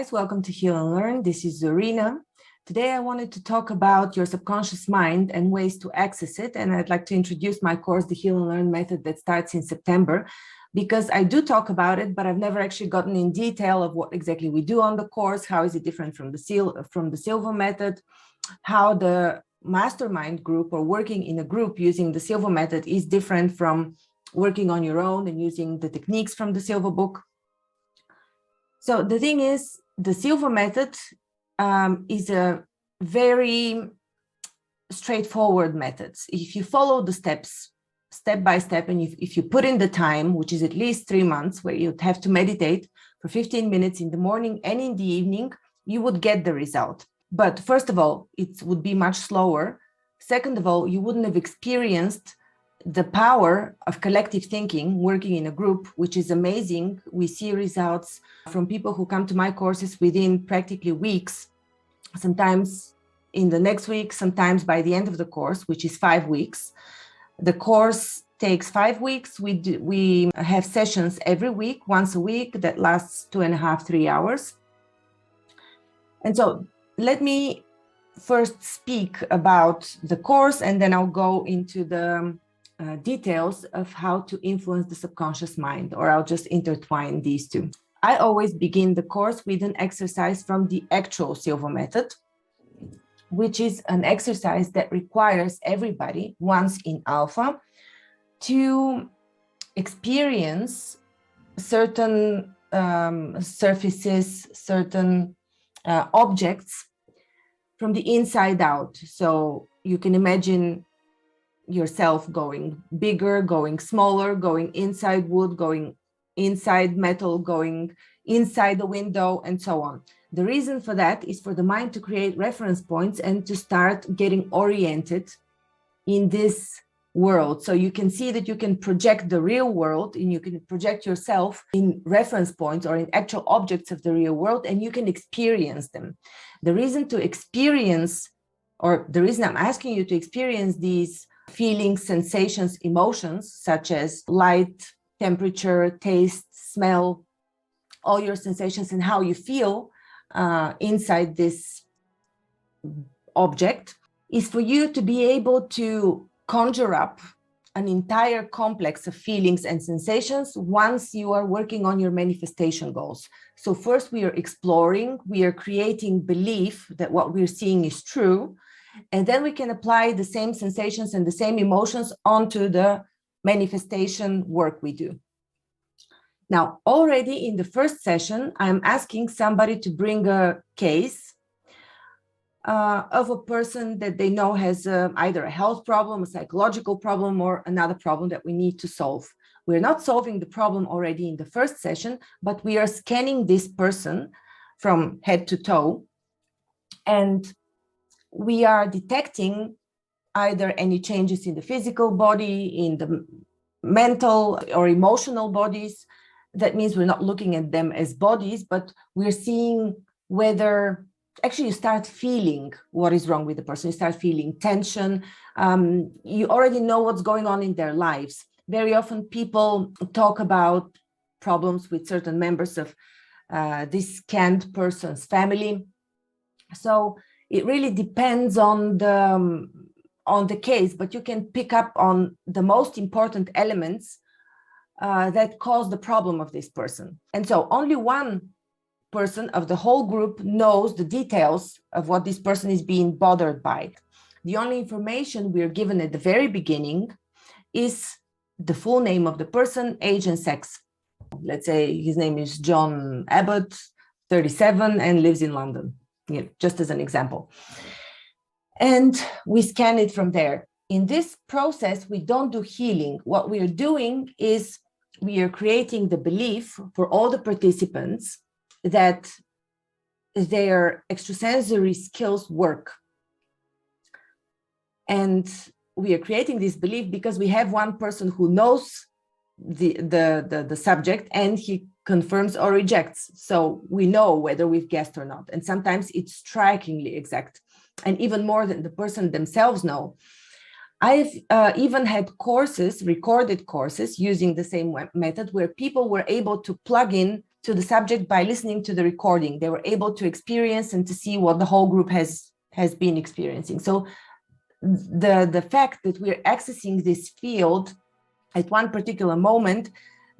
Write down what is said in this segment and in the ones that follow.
guys, welcome to Healnlearn. This is Zorina. Today I wanted to talk about your subconscious mind and ways to access it. And I'd like to introduce my course, the Healnlearn method that starts in September, because I do talk about it, but I've never actually gotten in detail of what exactly we do on the course. How is it different from the Silva method? How the mastermind group or working in a group using the Silva method is different from working on your own and using the techniques from the Silva book. So the thing is, the Silva method is a very straightforward method. If you follow the steps, step by step, and if you put in the time, which is at least 3 months, where you'd have to meditate for 15 minutes in the morning and in the evening, you would get the result. But first of all, it would be much slower. Second of all, you wouldn't have experienced the power of collective thinking, working in a group, which is amazing. We see results from people who come to my courses within practically weeks, sometimes in the next week, sometimes by the end of the course, which is 5 weeks. The course takes 5 weeks. We have sessions every week, once a week, that lasts 2.5, 3 hours. And so let me first speak about the course, and then I'll go into the details of how to influence the subconscious mind, or I'll just intertwine these two. I always begin the course with an exercise from the actual Silva method, which is an exercise that requires everybody once in Alpha to experience certain surfaces, certain objects from the inside out. So you can imagine yourself going bigger, going smaller, going inside wood, going inside metal, going inside the window, and so on. The reason for that is for the mind to create reference points and to start getting oriented in this world. So you can see that you can project the real world, and you can project yourself in reference points or in actual objects of the real world, and you can experience them. The reason to experience, or the reason I'm asking you to experience these feelings, sensations, emotions, such as light, temperature, taste, smell, all your sensations and how you feel inside this object, is for you to be able to conjure up an entire complex of feelings and sensations once you are working on your manifestation goals. So first we are exploring, we are creating belief that what we're seeing is true, and then we can apply the same sensations and the same emotions onto the manifestation work we do. Now, already in the first session, I'm asking somebody to bring a case of a person that they know has either a health problem, a psychological problem, or another problem that we need to solve. We're not solving the problem already in the first session, but we are scanning this person from head to toe, and we are detecting either any changes in the physical body, in the mental or emotional bodies. That means we're not looking at them as bodies, but we're seeing whether actually you start feeling what is wrong with the person. You start feeling tension. You already know what's going on in their lives. Very often people talk about problems with certain members of this scanned person's family. So it really depends on the case, but you can pick up on the most important elements that cause the problem of this person. And so only one person of the whole group knows the details of what this person is being bothered by. The only information we are given at the very beginning is the full name of the person, age and sex. Let's say his name is John Abbott, 37, and lives in London, just as an example. And we scan it from there. In this process, we don't do healing. What we are doing is we are creating the belief for all the participants that their extrasensory skills work. And we are creating this belief because we have one person who knows the subject, and he confirms or rejects. So we know whether we've guessed or not. And sometimes it's strikingly exact, and even more than the person themselves know. I've even had courses, recorded courses using the same method, where people were able to plug in to the subject by listening to the recording. They were able to experience and to see what the whole group has been experiencing. So the fact that we're accessing this field at one particular moment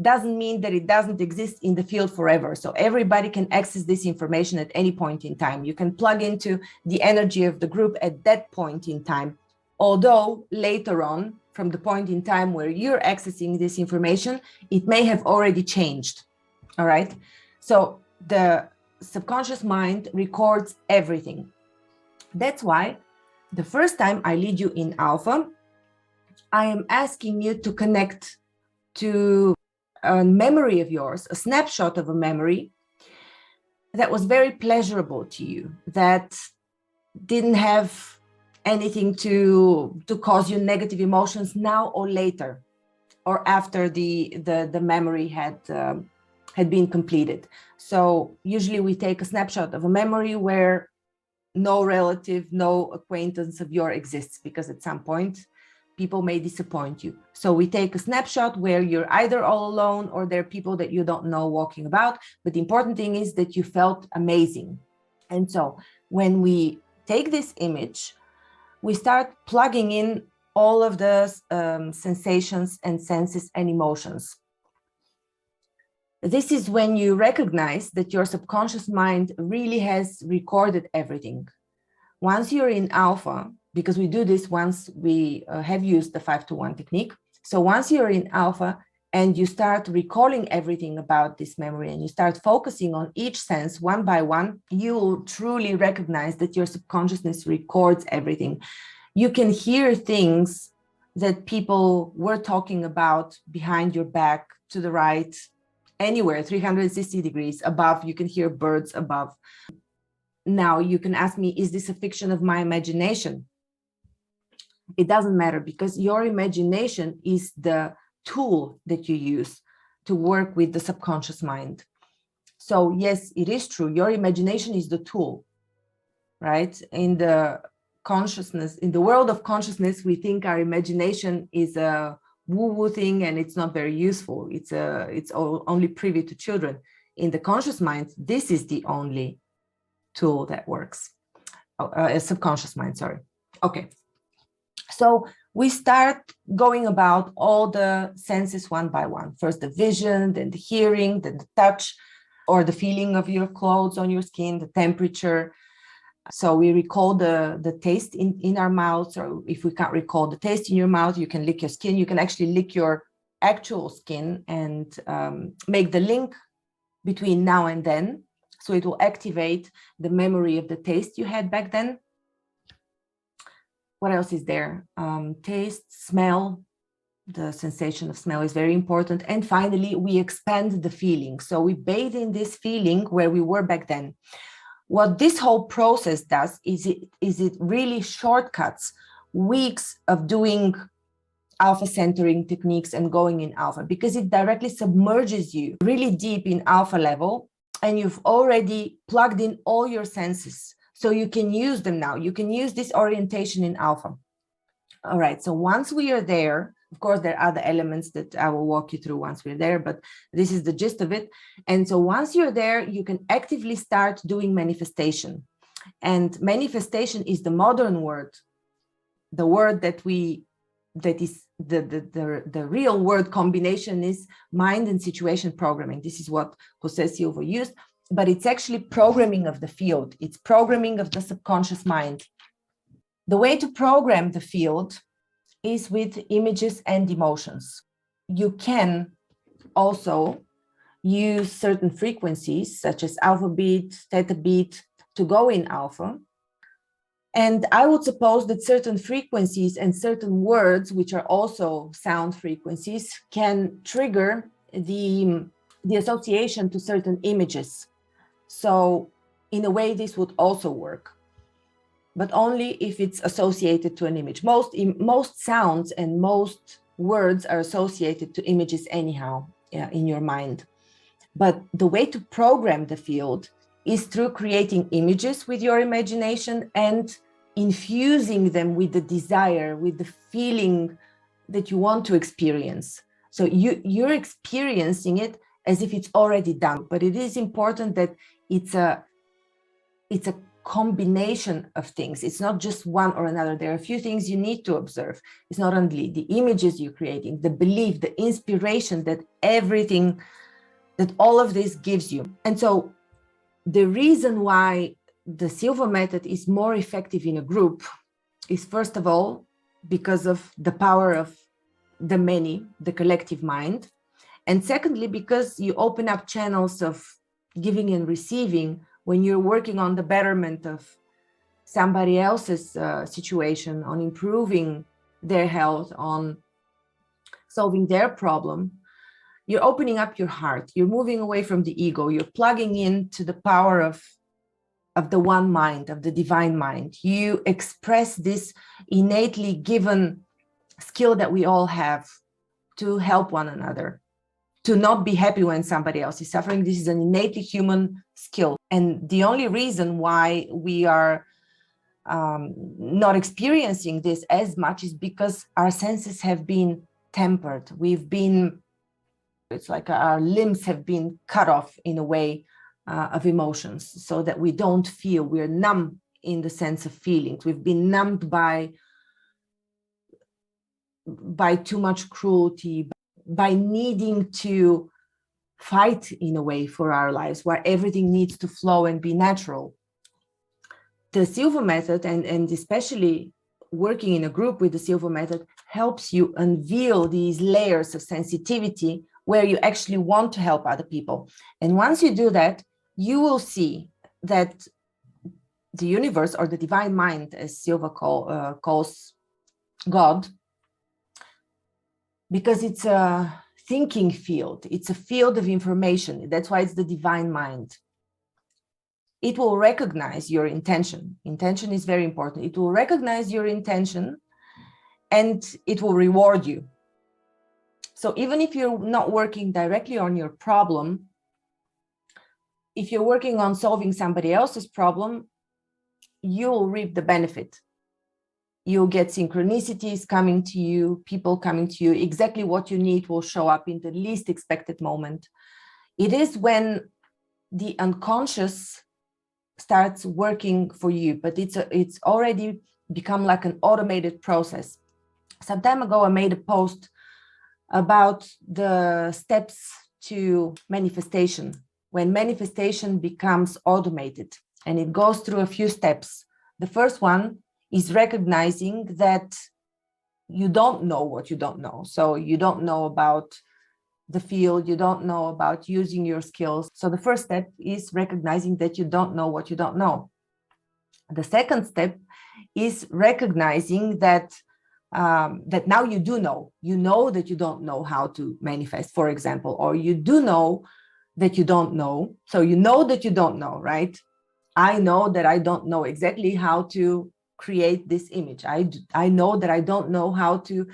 doesn't mean that it doesn't exist in the field forever. So everybody can access this information at any point in time. You can plug into the energy of the group at that point in time. Although later on, from the point in time where you're accessing this information, it may have already changed. All right. So the subconscious mind records everything. That's why the first time I lead you in alpha, I am asking you to connect to a memory of yours, a snapshot of a memory that was very pleasurable to you, that didn't have anything to cause you negative emotions now or later, or after the memory had been completed. So usually we take a snapshot of a memory where no relative, no acquaintance of yours exists, because at some point people may disappoint you. So we take a snapshot where you're either all alone or there are people that you don't know walking about. But the important thing is that you felt amazing. And so when we take this image, we start plugging in all of the sensations and senses and emotions. This is when you recognize that your subconscious mind really has recorded everything. Once you're in alpha, because we do this once we have used the 5-to-1 technique. So once you're in alpha and you start recalling everything about this memory and you start focusing on each sense one by one, you will truly recognize that your subconsciousness records everything. You can hear things that people were talking about behind your back, to the right, anywhere, 360 degrees above. You can hear birds above. Now you can ask me, is this a fiction of my imagination? It doesn't matter, because your imagination is the tool that you use to work with the subconscious mind. So yes, it is true. Your imagination is the tool, right? In the consciousness, in the world of consciousness, we think our imagination is a woo-woo thing and it's not very useful. It's only privy to children. In the conscious mind, this is the only tool that works. A subconscious mind, sorry. Okay. So we start going about all the senses one by one. First the vision, then the hearing, then the touch, or the feeling of your clothes on your skin, the temperature. So we recall the taste in our mouths, or if we can't recall the taste in your mouth, you can lick your skin. You can actually lick your actual skin and make the link between now and then. So it will activate the memory of the taste you had back then. What else is there? Taste, smell, the sensation of smell is very important. And finally, we expand the feeling. So we bathe in this feeling where we were back then. What this whole process does is it really shortcuts weeks of doing alpha centering techniques and going in alpha, because it directly submerges you really deep in alpha level, and you've already plugged in all your senses. So you can use them now. You can use this orientation in alpha. All right. So once we are there, of course, there are other elements that I will walk you through once we're there, but this is the gist of it. And so once you're there, you can actively start doing manifestation. And manifestation is the modern word, the word that is the real word combination is mind and situation programming. This is what Jose Silva used. But it's actually programming of the field. It's programming of the subconscious mind. The way to program the field is with images and emotions. You can also use certain frequencies, such as alpha beat, theta beat, to go in alpha. And I would suppose that certain frequencies and certain words, which are also sound frequencies, can trigger the association to certain images. So in a way, this would also work, but only if it's associated to an image. Most sounds and most words are associated to images anyhow in your mind. But the way to program the field is through creating images with your imagination and infusing them with the desire, with the feeling that you want to experience. So you're experiencing it as if it's already done. But it is important that it's a combination of things. It's not just one or another. There are a few things you need to observe. It's not only the images you're creating, the belief, the inspiration that everything, that all of this gives you. And so the reason why the silver method is more effective in a group is, first of all, because of the power of the many, the collective mind. And secondly, because you open up channels of giving and receiving when you're working on the betterment of somebody else's situation, on improving their health, on solving their problem. You're opening up your heart. You're moving away from the ego. You're plugging into the power of the one mind, of the divine mind. You express this innately given skill that we all have to help one another, to not be happy when somebody else is suffering. This is an innately human skill. And the only reason why we are not experiencing this as much is because our senses have been tempered. It's like our limbs have been cut off in a way of emotions, so that we don't feel. We're numb in the sense of feelings. We've been numbed by too much cruelty, by needing to fight in a way for our lives, where everything needs to flow and be natural. The silver method, and especially working in a group with the silver method, helps you unveil these layers of sensitivity where you actually want to help other people. And once you do that, you will see that the universe, or the divine mind, as Silva calls God, because it's a thinking field, it's a field of information. That's why it's the divine mind. It will recognize your intention. Intention is very important. It will recognize your intention and it will reward you. So even if you're not working directly on your problem, if you're working on solving somebody else's problem, you'll reap the benefit. You'll get synchronicities coming to you, people coming to you. Exactly what you need will show up in the least expected moment. It is when the unconscious starts working for you, but it's already become like an automated process. Some time ago, I made a post about the steps to manifestation, when manifestation becomes automated, and it goes through a few steps. The first one is recognizing that you don't know what you don't know. So you don't know about the field, you don't know about using your skills. So the first step is recognizing that you don't know what you don't know. The second step is recognizing that that now you do know. You know that you don't know how to manifest, for example, or you do know that you don't know. So you know that you don't know, right? I know that I don't know exactly how to create this image. I know that I don't know how to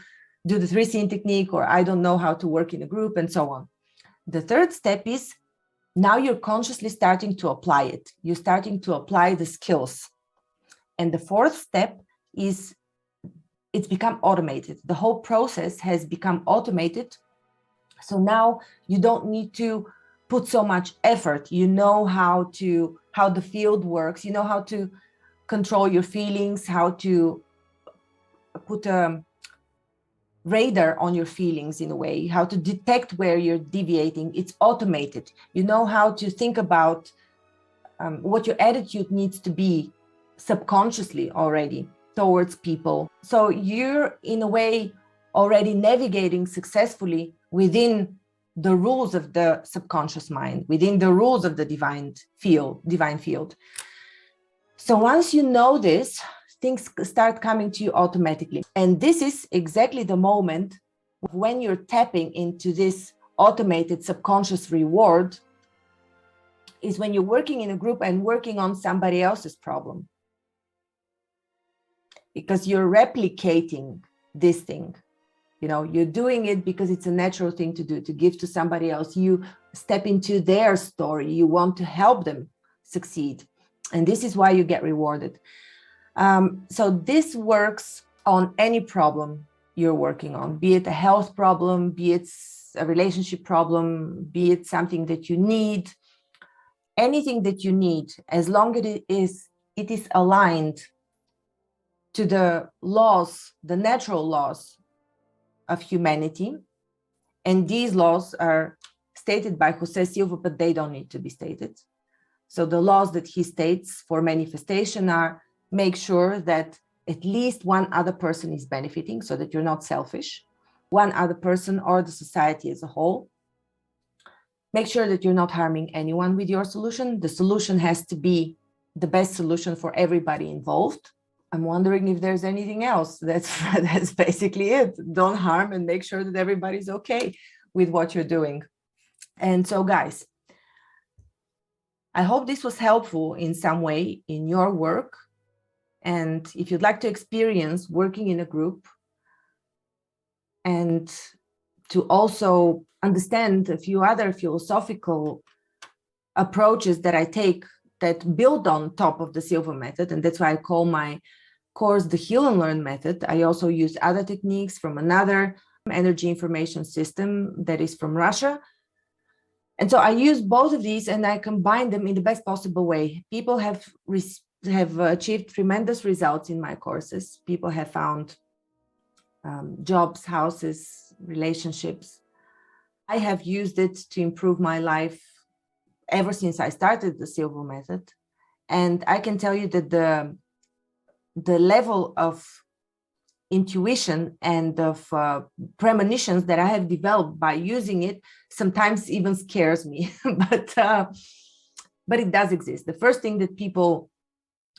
do the 3 scene technique, or I don't know how to work in a group, and so on. The third step is now you're consciously starting to apply it. You're starting to apply the skills. And the fourth step is it's become automated. The whole process has become automated. So now you don't need to put so much effort. You know how the field works. You know how to control your feelings, how to put a radar on your feelings in a way, how to detect where you're deviating. It's automated. You know how to think about what your attitude needs to be subconsciously already towards people. So you're in a way already navigating successfully within the rules of the subconscious mind, within the rules of the divine field. So once you know this, things start coming to you automatically. And this is exactly the moment when you're tapping into this automated subconscious reward, is when you're working in a group and working on somebody else's problem. Because you're replicating this thing. You know, you're doing it because it's a natural thing to do, to give to somebody else. You step into their story. You want to help them succeed. And this is why you get rewarded. So this works on any problem. you're working on, be it a health problem, be it a relationship problem, be it something that you need, anything that you need, as long as it is aligned to the laws, the natural laws of humanity. And these laws are stated by Jose Silva, but they don't need to be stated. So the laws that he states for manifestation are: make sure that at least one other person is benefiting, so that you're not selfish, one other person or the society as a whole. Make sure that you're not harming anyone with your solution. The solution has to be the best solution for everybody involved. I'm wondering if there's anything else. That's basically it. Don't harm and make sure that everybody's okay with what you're doing. And so, guys, I hope this was helpful in some way in your work. And if you'd like to experience working in a group and to also understand a few other philosophical approaches that I take that build on top of the Silva method, and that's why I call my course the Healnlearn method. I also use other techniques from another energy information system that is from Russia. And so I use both of these and I combine them in the best possible way. People have achieved tremendous results in my courses. People have found jobs, houses, relationships. I have used it to improve my life ever since I started the Silva method. And I can tell you that the level of intuition and of premonitions that I have developed by using it sometimes even scares me, but it does exist. The first thing that people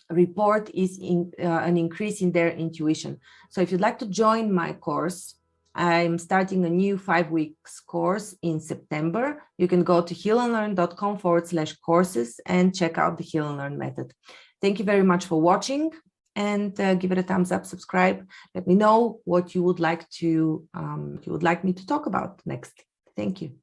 report is an increase in their intuition. So if you'd like to join my course, I'm starting a new 5 weeks course in September. You can go to healnlearn.com/courses and check out the Healnlearn method. Thank you very much for watching, and give it a thumbs up, subscribe. Let me know what you would like me to talk about next. Thank you.